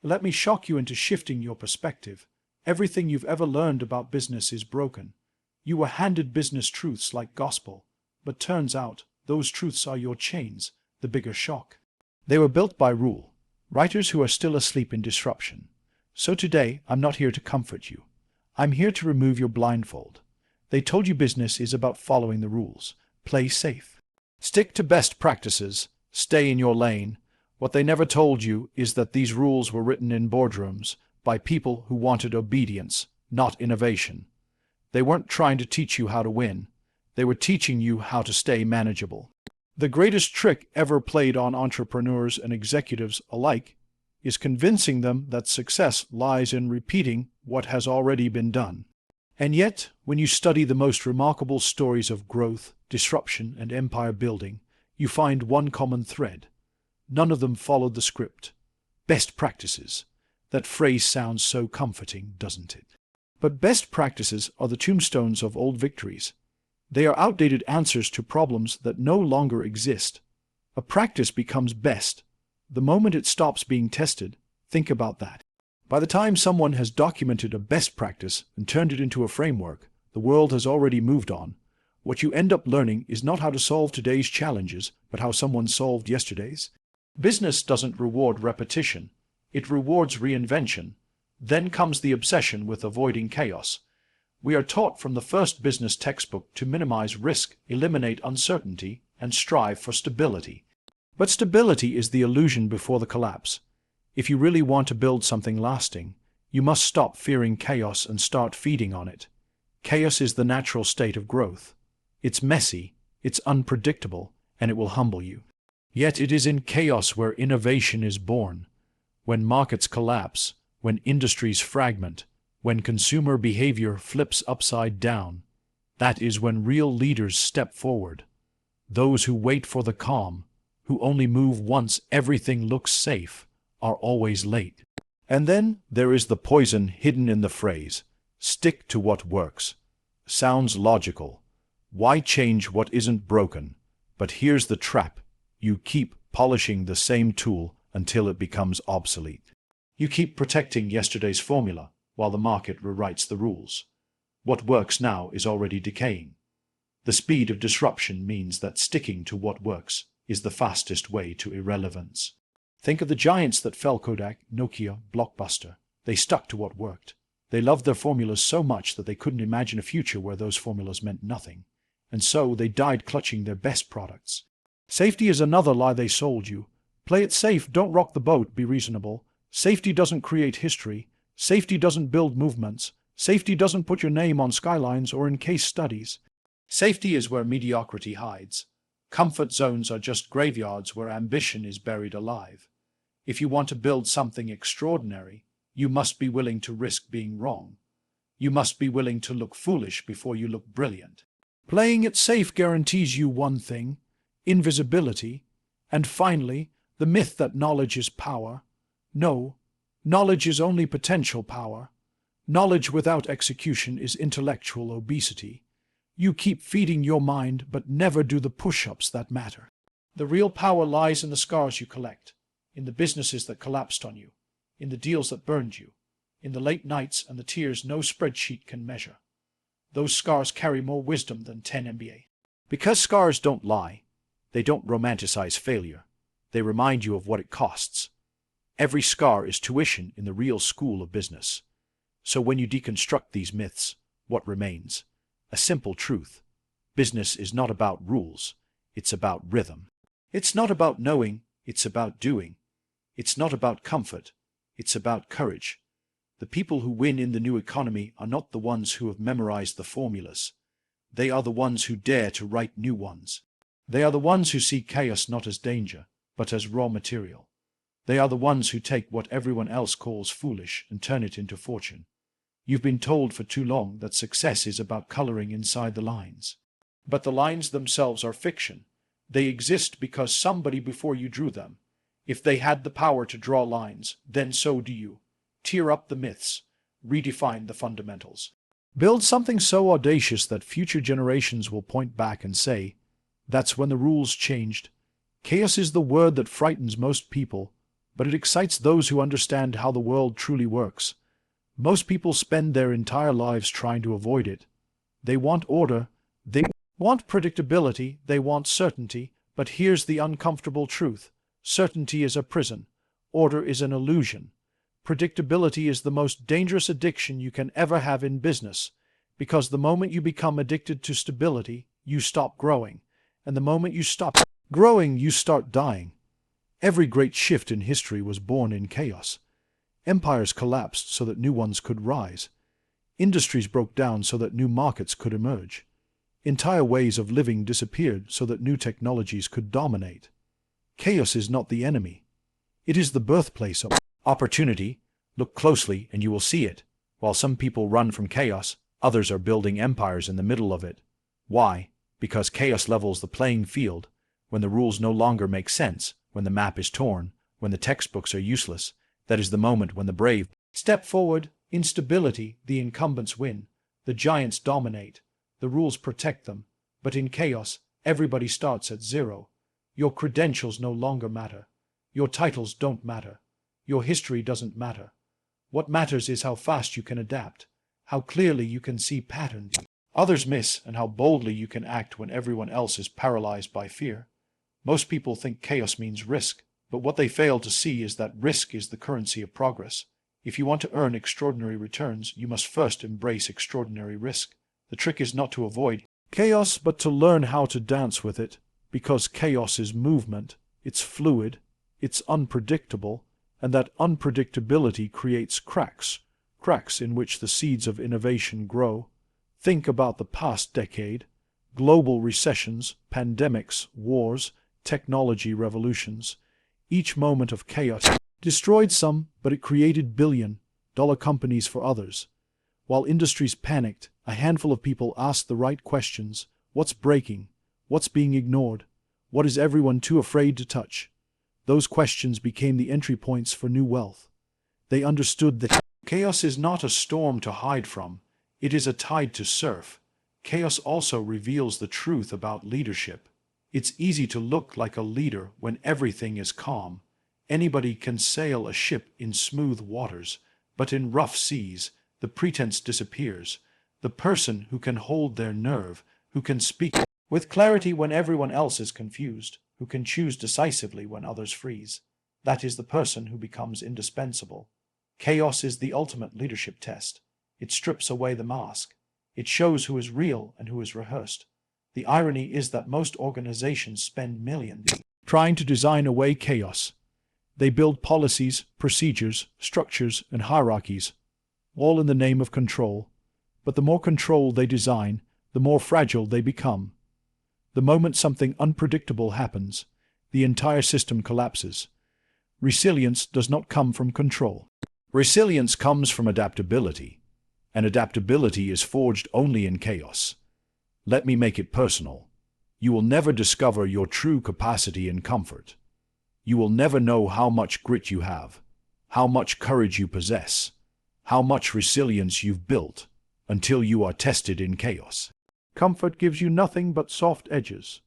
Let me shock you into shifting your perspective. Everything you've ever learned about business is broken. You were handed business truths like gospel, but turns out those truths are your chains, the bigger shock. They were built by rule, writers who are still asleep in disruption. So today, I'm not here to comfort you. I'm here to remove your blindfold. They told you business is about following the rules. Play safe. Stick to best practices. Stay in your lane. What they never told you is that these rules were written in boardrooms by people who wanted obedience, not innovation. They weren't trying to teach you how to win. They were teaching you how to stay manageable. The greatest trick ever played on entrepreneurs and executives alike is convincing them that success lies in repeating what has already been done. And yet, when you study the most remarkable stories of growth, disruption, and empire building, you find one common thread. None of them followed the script. Best practices. That phrase sounds so comforting, doesn't it? But best practices are the tombstones of old victories. They are outdated answers to problems that no longer exist. A practice becomes best the moment it stops being tested. Think about that. By the time someone has documented a best practice and turned it into a framework, the world has already moved on. What you end up learning is not how to solve today's challenges, but how someone solved yesterday's. Business doesn't reward repetition. It rewards reinvention. Then comes the obsession with avoiding chaos. We are taught from the first business textbook to minimize risk, eliminate uncertainty, and strive for stability. But stability is the illusion before the collapse. If you really want to build something lasting, you must stop fearing chaos and start feeding on it. Chaos is the natural state of growth. It's messy, it's unpredictable, and it will humble you. Yet it is in chaos where innovation is born. When markets collapse, when industries fragment, when consumer behavior flips upside down, that is when real leaders step forward. Those who wait for the calm, who only move once everything looks safe, are always late. And then there is the poison hidden in the phrase, stick to what works. Sounds logical. Why change what isn't broken? But here's the trap. You keep polishing the same tool until it becomes obsolete. You keep protecting yesterday's formula while the market rewrites the rules. What works now is already decaying. The speed of disruption means that sticking to what works is the fastest way to irrelevance. Think of the giants that fell: Kodak, Nokia, Blockbuster. They stuck to what worked. They loved their formulas so much that they couldn't imagine a future where those formulas meant nothing. And so they died clutching their best products. Safety is another lie they sold you. Play it safe, don't rock the boat, be reasonable. Safety doesn't create history. Safety doesn't build movements. Safety doesn't put your name on skylines or in case studies. Safety is where mediocrity hides. Comfort zones are just graveyards where ambition is buried alive. If you want to build something extraordinary, you must be willing to risk being wrong. You must be willing to look foolish before you look brilliant. Playing it safe guarantees you one thing: invisibility. And finally, the myth that knowledge is power. No, knowledge is only potential power. Knowledge without execution is intellectual obesity. You keep feeding your mind, but never do the push-ups that matter. The real power lies in the scars you collect, in the businesses that collapsed on you, in the deals that burned you, in the late nights and the tears no spreadsheet can measure. Those scars carry more wisdom than 10 MBA. Because scars don't lie, they don't romanticize failure. They remind you of what it costs. Every scar is tuition in the real school of business. So when you deconstruct these myths, what remains? A simple truth. Business is not about rules. It's about rhythm. It's not about knowing. It's about doing. It's not about comfort. It's about courage. The people who win in the new economy are not the ones who have memorized the formulas. They are the ones who dare to write new ones. They are the ones who see chaos not as danger, but as raw material. They are the ones who take what everyone else calls foolish and turn it into fortune. You've been told for too long that success is about coloring inside the lines. But the lines themselves are fiction. They exist because somebody before you drew them. If they had the power to draw lines, then so do you. Tear up the myths. Redefine the fundamentals. Build something so audacious that future generations will point back and say, "That's when the rules changed." Chaos is the word that frightens most people, but it excites those who understand how the world truly works. Most people spend their entire lives trying to avoid it. They want order, they want predictability, they want certainty, but here's the uncomfortable truth. Certainty is a prison. Order is an illusion. Predictability is the most dangerous addiction you can ever have in business, because the moment you become addicted to stability, you stop growing, and the moment you stop growing, you start dying. Every great shift in history was born in chaos. Empires collapsed so that new ones could rise. Industries broke down so that new markets could emerge. Entire ways of living disappeared so that new technologies could dominate. Chaos is not the enemy. It is the birthplace of opportunity. Look closely and you will see it. While some people run from chaos, others are building empires in the middle of it. Why? Because chaos levels the playing field. When the rules no longer make sense, when the map is torn, when the textbooks are useless, that is the moment when the brave step forward. In stability, the incumbents win. The giants dominate. The rules protect them. But in chaos, everybody starts at zero. Your credentials no longer matter. Your titles don't matter. Your history doesn't matter. What matters is how fast you can adapt, how clearly you can see patterns others miss, and how boldly you can act when everyone else is paralyzed by fear. Most people think chaos means risk, but what they fail to see is that risk is the currency of progress. If you want to earn extraordinary returns, you must first embrace extraordinary risk. The trick is not to avoid chaos, but to learn how to dance with it, because chaos is movement, it's fluid, it's unpredictable, and that unpredictability creates cracks in which the seeds of innovation grow. Think about the past decade: global recessions, pandemics, wars, technology revolutions. Each moment of chaos destroyed some, but it created billion-dollar companies for others. While industries panicked, a handful of people asked the right questions. What's breaking? What's being ignored? What is everyone too afraid to touch? Those questions became the entry points for new wealth. They understood that chaos is not a storm to hide from. It is a tide to surf. Chaos also reveals the truth about leadership. It's easy to look like a leader when everything is calm. Anybody can sail a ship in smooth waters, but in rough seas, the pretense disappears. The person who can hold their nerve, who can speak with clarity when everyone else is confused, who can choose decisively when others freeze, that is the person who becomes indispensable. Chaos is the ultimate leadership test. It strips away the mask. It shows who is real and who is rehearsed. The irony is that most organizations spend millions trying to design away chaos. They build policies, procedures, structures, and hierarchies, all in the name of control. But the more control they design, the more fragile they become. The moment something unpredictable happens, the entire system collapses. Resilience does not come from control. Resilience comes from adaptability, and adaptability is forged only in chaos. Let me make it personal. You will never discover your true capacity in comfort. You will never know how much grit you have, how much courage you possess, how much resilience you've built, until you are tested in chaos. Comfort gives you nothing but soft edges.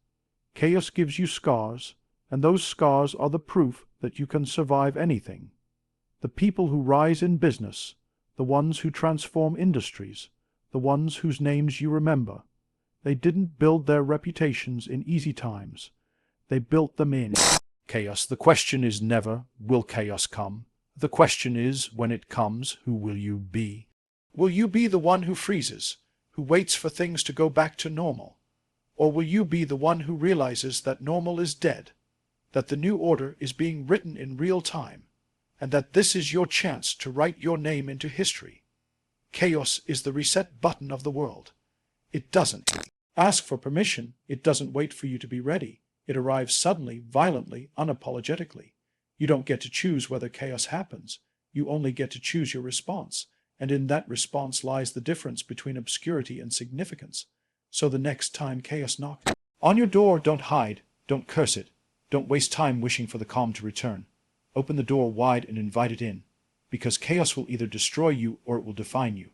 Chaos gives you scars, and those scars are the proof that you can survive anything. The people who rise in business, the ones who transform industries, the ones whose names you remember, they didn't build their reputations in easy times. They built them in chaos. The question is never, will chaos come? The question is, when it comes, who will you be? Will you be the one who freezes, who waits for things to go back to normal? Or will you be the one who realizes that normal is dead, that the new order is being written in real time, and that this is your chance to write your name into history? Chaos is the reset button of the world. It doesn't ask for permission. It doesn't wait for you to be ready. It arrives suddenly, violently, unapologetically. You don't get to choose whether chaos happens. You only get to choose your response. And in that response lies the difference between obscurity and significance. So the next time chaos knocks on your door, don't hide, don't curse it, don't waste time wishing for the calm to return. Open the door wide and invite it in, because chaos will either destroy you or it will define you.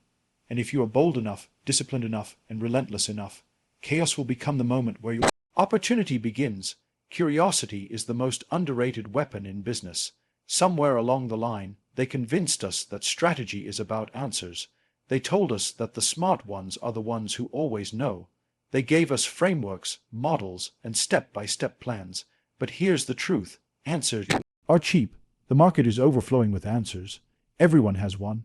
And if you are bold enough, disciplined enough, and relentless enough, chaos will become the moment where your opportunity begins. Curiosity is the most underrated weapon in business. Somewhere along the line, they convinced us that strategy is about answers. They told us that the smart ones are the ones who always know. They gave us frameworks, models, and step-by-step plans. But here's the truth. Answers are cheap. The market is overflowing with answers. Everyone has one.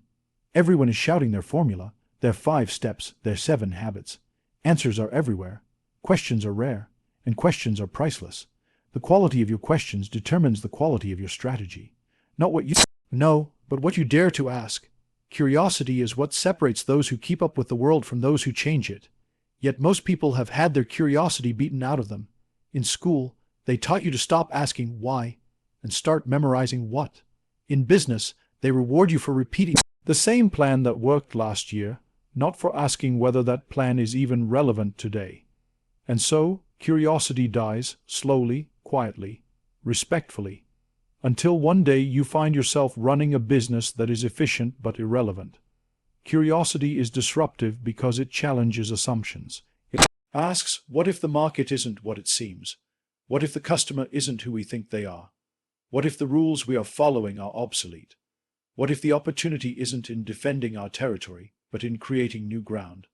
Everyone is shouting their formula, their 5 steps, their 7 habits. Answers are everywhere. Questions are rare, and questions are priceless. The quality of your questions determines the quality of your strategy. Not what you know, but what you dare to ask. Curiosity is what separates those who keep up with the world from those who change it. Yet most people have had their curiosity beaten out of them. In school, they taught you to stop asking why and start memorizing what. In business, they reward you for repeating the same plan that worked last year, not for asking whether that plan is even relevant today. And so, curiosity dies slowly, quietly, respectfully, until one day you find yourself running a business that is efficient but irrelevant. Curiosity is disruptive because it challenges assumptions. It asks, what if the market isn't what it seems? What if the customer isn't who we think they are? What if the rules we are following are obsolete? What if the opportunity isn't in defending our territory, but in creating new ground?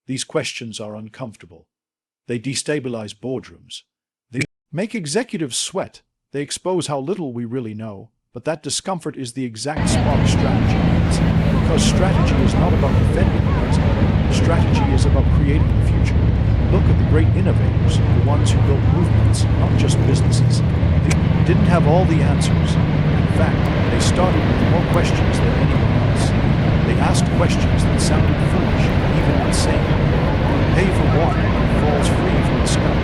These questions are uncomfortable. They destabilize boardrooms. They make executives sweat. They expose how little we really know, but that discomfort is the exact spark strategy needs. Because strategy is not about defending the present. Strategy is about creating the future. Look at the great innovators, the ones who built movements, not just businesses. They didn't have all the answers. In fact, they started with more questions than anyone else. They asked questions that sounded foolish, even insane. Who would pay for water when it falls free from the sky?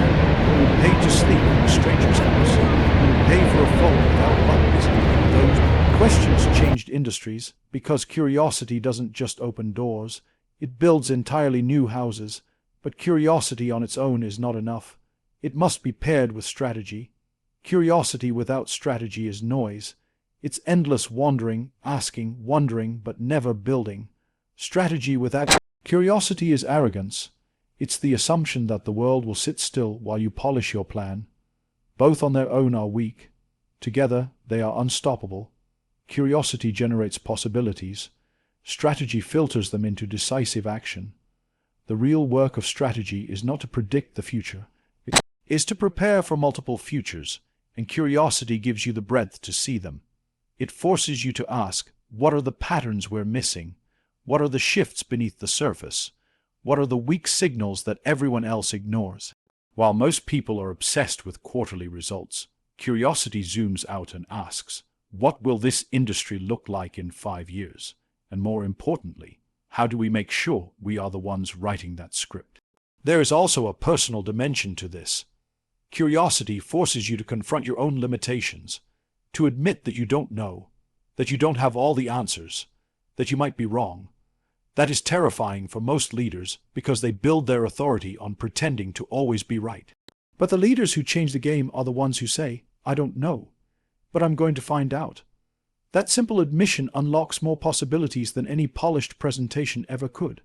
Who would pay to sleep in a stranger's house? Who would pay for a phone without buttons? Those questions changed industries because curiosity doesn't just open doors, it builds entirely new houses. But curiosity on its own is not enough. It must be paired with strategy. Curiosity without strategy is noise. It's endless wandering, asking, wondering, but never building. Strategy without curiosity is arrogance. It's the assumption that the world will sit still while you polish your plan. Both on their own are weak. Together, they are unstoppable. Curiosity generates possibilities. Strategy filters them into decisive action. The real work of strategy is not to predict the future. It is to prepare for multiple futures, and curiosity gives you the breadth to see them. It forces you to ask, what are the patterns we're missing? What are the shifts beneath the surface? What are the weak signals that everyone else ignores? While most people are obsessed with quarterly results, curiosity zooms out and asks, what will this industry look like in 5 years? And more importantly, how do we make sure we are the ones writing that script? There is also a personal dimension to this. Curiosity forces you to confront your own limitations, to admit that you don't know, that you don't have all the answers, that you might be wrong. That is terrifying for most leaders because they build their authority on pretending to always be right. But the leaders who change the game are the ones who say, I don't know, but I'm going to find out. That simple admission unlocks more possibilities than any polished presentation ever could.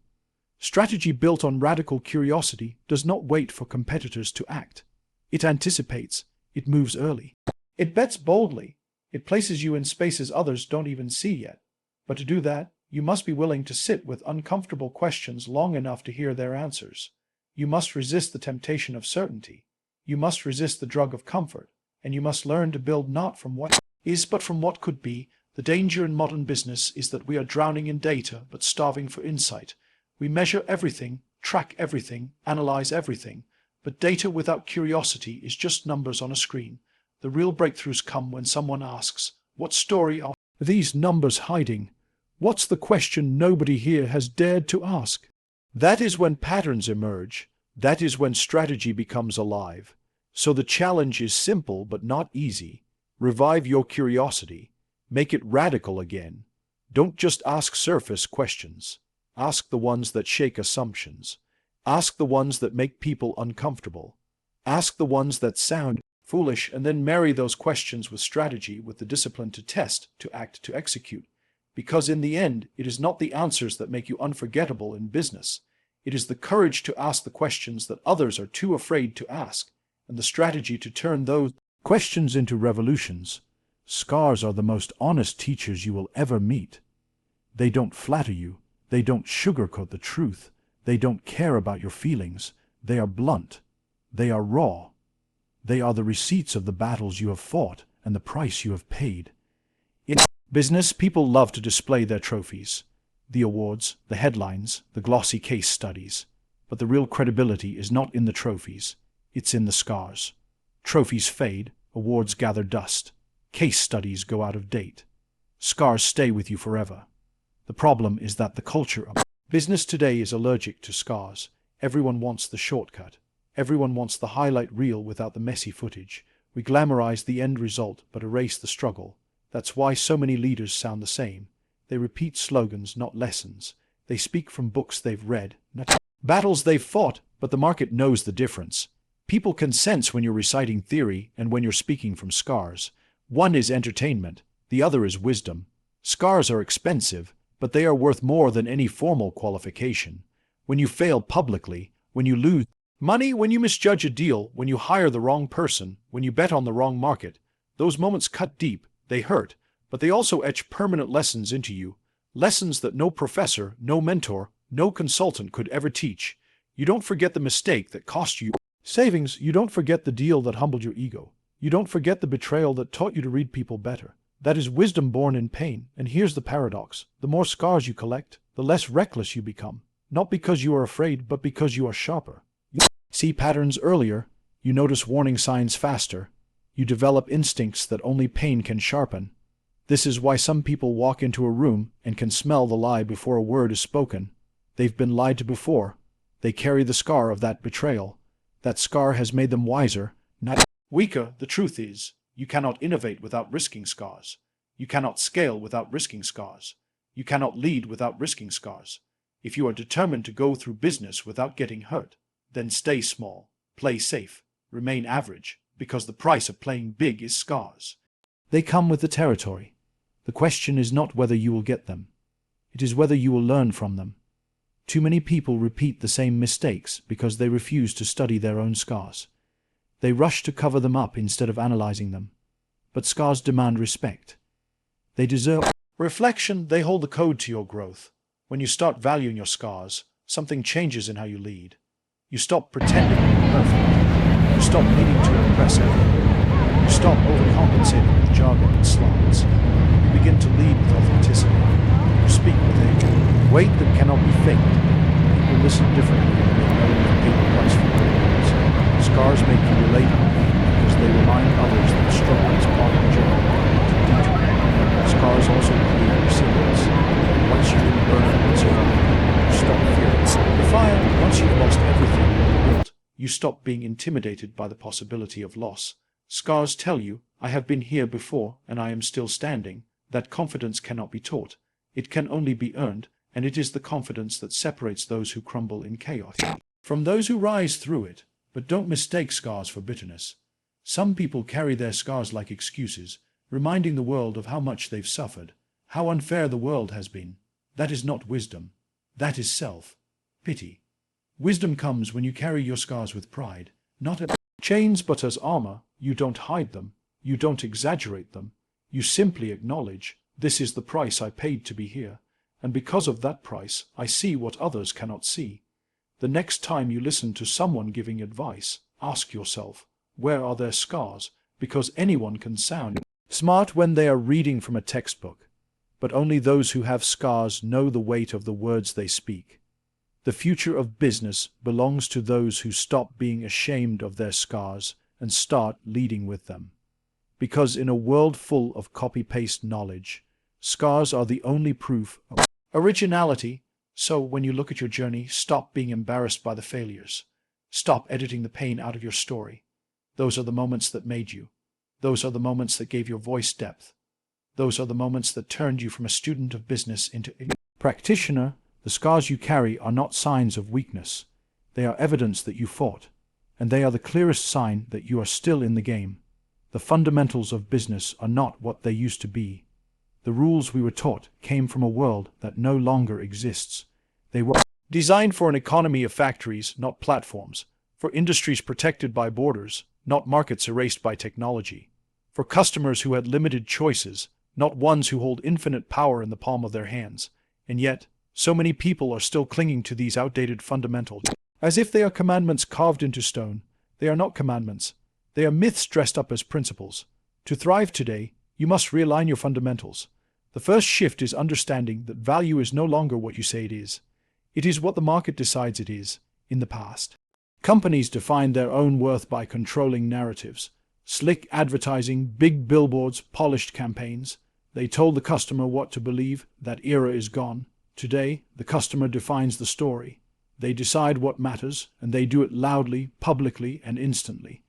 Strategy built on radical curiosity does not wait for competitors to act. It anticipates. It moves early. It bets boldly. It places you in spaces others don't even see yet. But to do that, you must be willing to sit with uncomfortable questions long enough to hear their answers. You must resist the temptation of certainty. You must resist the drug of comfort. And you must learn to build not from what is, but from what could be. The danger in modern business is that we are drowning in data, but starving for insight. We measure everything, track everything, analyze everything. But data without curiosity is just numbers on a screen. The real breakthroughs come when someone asks, what story are these numbers hiding? What's the question nobody here has dared to ask? That is when patterns emerge. That is when strategy becomes alive. So the challenge is simple but not easy. Revive your curiosity. Make it radical again. Don't just ask surface questions. Ask the ones that shake assumptions. Ask the ones that make people uncomfortable. Ask the ones that sound foolish, and then marry those questions with strategy, with the discipline to test, to act, to execute. Because in the end, it is not the answers that make you unforgettable in business. It is the courage to ask the questions that others are too afraid to ask, and the strategy to turn those questions into revolutions. Scars are the most honest teachers you will ever meet. They don't flatter you. They don't sugarcoat the truth. They don't care about your feelings. They are blunt. They are raw. They are the receipts of the battles you have fought and the price you have paid. In business, people love to display their trophies, the awards, the headlines, the glossy case studies. But the real credibility is not in the trophies. It's in the scars. Trophies fade, awards gather dust, case studies go out of date. Scars stay with you forever. The problem is that the culture of business today is allergic to scars. Everyone wants the shortcut. Everyone wants the highlight reel without the messy footage. We glamorize the end result but erase the struggle. That's why so many leaders sound the same. They repeat slogans, not lessons. They speak from books they've read, not battles they've fought, but the market knows the difference. People can sense when you're reciting theory and when you're speaking from scars. One is entertainment, the other is wisdom. Scars are expensive, but they are worth more than any formal qualification. When you fail publicly, when you lose money, when you misjudge a deal, when you hire the wrong person, when you bet on the wrong market, those moments cut deep, they hurt, but they also etch permanent lessons into you. Lessons that no professor, no mentor, no consultant could ever teach. You don't forget the mistake that cost you savings. You don't forget the deal that humbled your ego. You don't forget the betrayal that taught you to read people better. That is wisdom born in pain. And here's the paradox. The more scars you collect, the less reckless you become. Not because you are afraid, but because you are sharper. You see patterns earlier. You notice warning signs faster. You develop instincts that only pain can sharpen. This is why some people walk into a room and can smell the lie before a word is spoken. They've been lied to before. They carry the scar of that betrayal. That scar has made them wiser, not weaker. The truth is, you cannot innovate without risking scars. You cannot scale without risking scars. You cannot lead without risking scars. If you are determined to go through business without getting hurt, then stay small, play safe, remain average, because the price of playing big is scars. They come with the territory. The question is not whether you will get them. It is whether you will learn from them. Too many people repeat the same mistakes because they refuse to study their own scars. They rush to cover them up instead of analyzing them. But scars demand respect. They deserve reflection. They hold the code to your growth. When you start valuing your scars, something changes in how you lead. You stop pretending to be perfect. You stop needing to impress everyone. You stop overcompensating with jargon and slides. You begin to lead with authenticity. You speak with a weight that cannot be faked. People listen differently when they know you've paid the price for their words. Scars make you relatable because they remind others that struggle is part of the journey, not a detour. Scars also create resilience. Once you've been burned and survived, you stop fearing the fire. Once you've lost everything you built, you stop being intimidated by the possibility of loss. Scars tell you, I have been here before and I am still standing. That confidence cannot be taught. It can only be earned, and it is the confidence that separates those who crumble in chaos from those who rise through it. But don't mistake scars for bitterness. Some people carry their scars like excuses, reminding the world of how much they've suffered, how unfair the world has been. That is not wisdom. That is self-pity. Wisdom comes when you carry your scars with pride, not as chains but as armor. You don't hide them. You don't exaggerate them. You simply acknowledge, this is the price I paid to be here, and because of that price, I see what others cannot see. The next time you listen to someone giving advice, ask yourself, where are their scars? Because anyone can sound smart when they are reading from a textbook, but only those who have scars know the weight of the words they speak. The future of business belongs to those who stop being ashamed of their scars and start leading with them. Because in a world full of copy-paste knowledge, scars are the only proof of originality. So when you look at your journey, stop being embarrassed by the failures. Stop editing the pain out of your story. Those are the moments that made you. Those are the moments that gave your voice depth. Those are the moments that turned you from a student of business into a practitioner. The scars you carry are not signs of weakness. They are evidence that you fought, and they are the clearest sign that you are still in the game. The fundamentals of business are not what they used to be. The rules we were taught came from a world that no longer exists. They were designed for an economy of factories, not platforms, for industries protected by borders, not markets erased by technology. for customers who had limited choices, not ones who hold infinite power in the palm of their hands. And yet, so many people are still clinging to these outdated fundamentals, as if they are commandments carved into stone. They are not commandments. They are myths dressed up as principles. To thrive today, you must realign your fundamentals. The first shift is understanding that value is no longer what you say it is. It is what the market decides it is. In the past, companies defined their own worth by controlling narratives. Slick advertising, big billboards, polished campaigns. They told the customer what to believe. That era is gone. Today, the customer defines the story. They decide what matters, and they do it loudly, publicly, and instantly.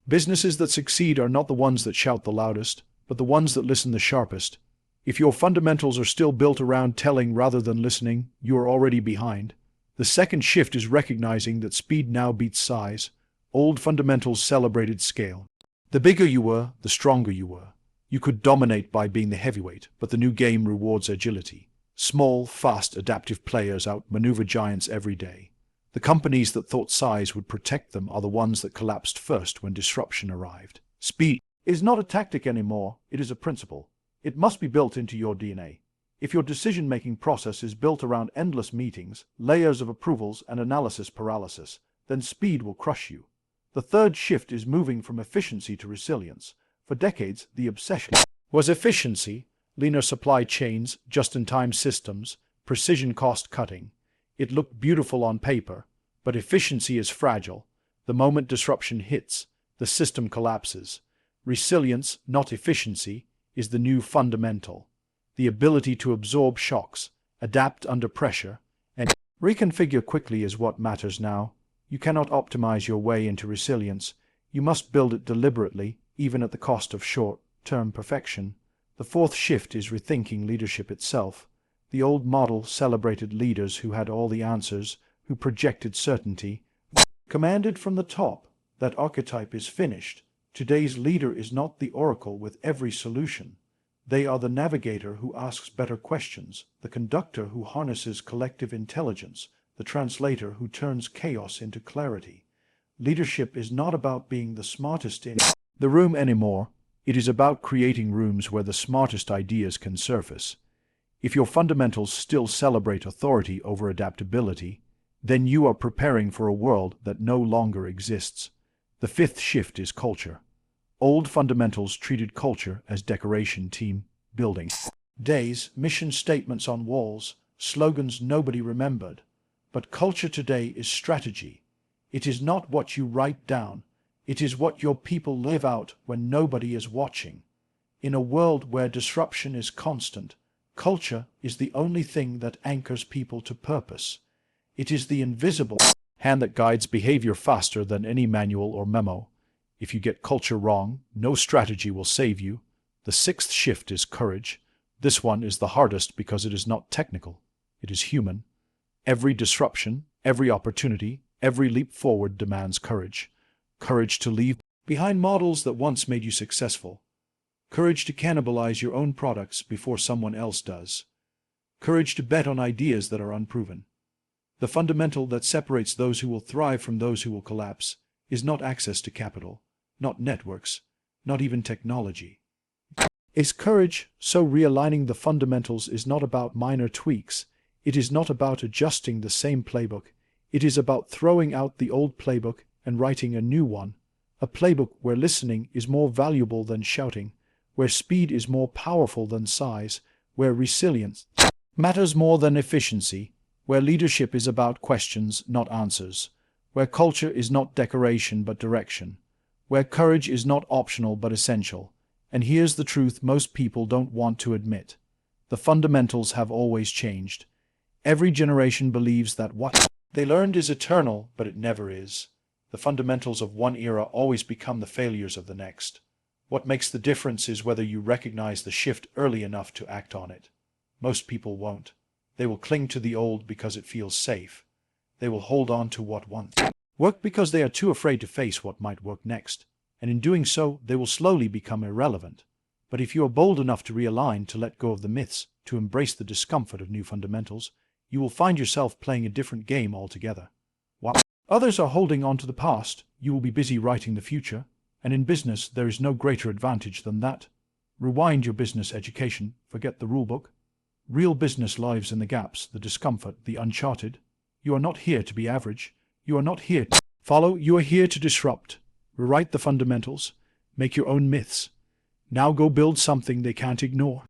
Businesses that succeed are not the ones that shout the loudest, but the ones that listen the sharpest. If your fundamentals are still built around telling rather than listening, you are already behind. The second shift is recognizing that speed now beats size. Old fundamentals celebrated scale. The bigger you were, the stronger you were. You could dominate by being the heavyweight, but the new game rewards agility. Small, fast, adaptive players outmaneuver giants every day. The companies that thought size would protect them are the ones that collapsed first when disruption arrived. Speed is not a tactic anymore, it is a principle. It must be built into your DNA. If your decision-making process is built around endless meetings, layers of approvals, and analysis paralysis, then speed will crush you. The third shift is moving from efficiency to resilience. For decades, the obsession was efficiency, leaner supply chains, just-in-time systems, precision cost-cutting. It looked beautiful on paper, but efficiency is fragile. The moment disruption hits, the system collapses. Resilience, not efficiency, is the new fundamental. The ability to absorb shocks, adapt under pressure, and reconfigure quickly is what matters now. You cannot optimize your way into resilience. You must build it deliberately, even at the cost of short-term perfection. The fourth shift is rethinking leadership itself. The old model celebrated leaders who had all the answers, who projected certainty, commanded from the top. That archetype is finished. Today's leader is not the oracle with every solution. They are the navigator who asks better questions, the conductor who harnesses collective intelligence, the translator who turns chaos into clarity. Leadership is not about being the smartest in the room anymore. It is about creating rooms where the smartest ideas can surface. If your fundamentals still celebrate authority over adaptability, then you are preparing for a world that no longer exists. The fifth shift is culture. Old fundamentals treated culture as decoration, team building days, mission statements on walls, slogans nobody remembered. But culture today is strategy. It is not what you write down. It is what your people live out when nobody is watching. In a world where disruption is constant, culture is the only thing that anchors people to purpose. It is the invisible hand that guides behavior faster than any manual or memo. If you get culture wrong, no strategy will save you. The sixth shift is courage. This one is the hardest because it is not technical. It is human. Every disruption, every opportunity, every leap forward demands courage. Courage to leave behind models that once made you successful. Courage to cannibalize your own products before someone else does. Courage to bet on ideas that are unproven. The fundamental that separates those who will thrive from those who will collapse is not access to capital, not networks, not even technology. Is courage. So realigning the fundamentals is not about minor tweaks. It is not about adjusting the same playbook. It is about throwing out the old playbook and writing a new one. A playbook where listening is more valuable than shouting, where speed is more powerful than size, where resilience matters more than efficiency, where leadership is about questions, not answers, where culture is not decoration but direction, where courage is not optional but essential. And here's the truth most people don't want to admit. The fundamentals have always changed. Every generation believes that what they learned is eternal, but it never is. The fundamentals of one era always become the failures of the next. What makes the difference is whether you recognize the shift early enough to act on it. Most people won't. They will cling to the old because it feels safe. They will hold on to what once worked because they are too afraid to face what might work next. And in doing so, they will slowly become irrelevant. But if you are bold enough to realign, to let go of the myths, to embrace the discomfort of new fundamentals, you will find yourself playing a different game altogether. While others are holding on to the past, you will be busy writing the future. And in business, there is no greater advantage than that. Rewind your business education, forget the rulebook. Real business lives in the gaps, the discomfort, the uncharted. You are not here to be average. You are not here to follow. You are here to disrupt. Rewrite the fundamentals. Make your own myths. Now go build something they can't ignore.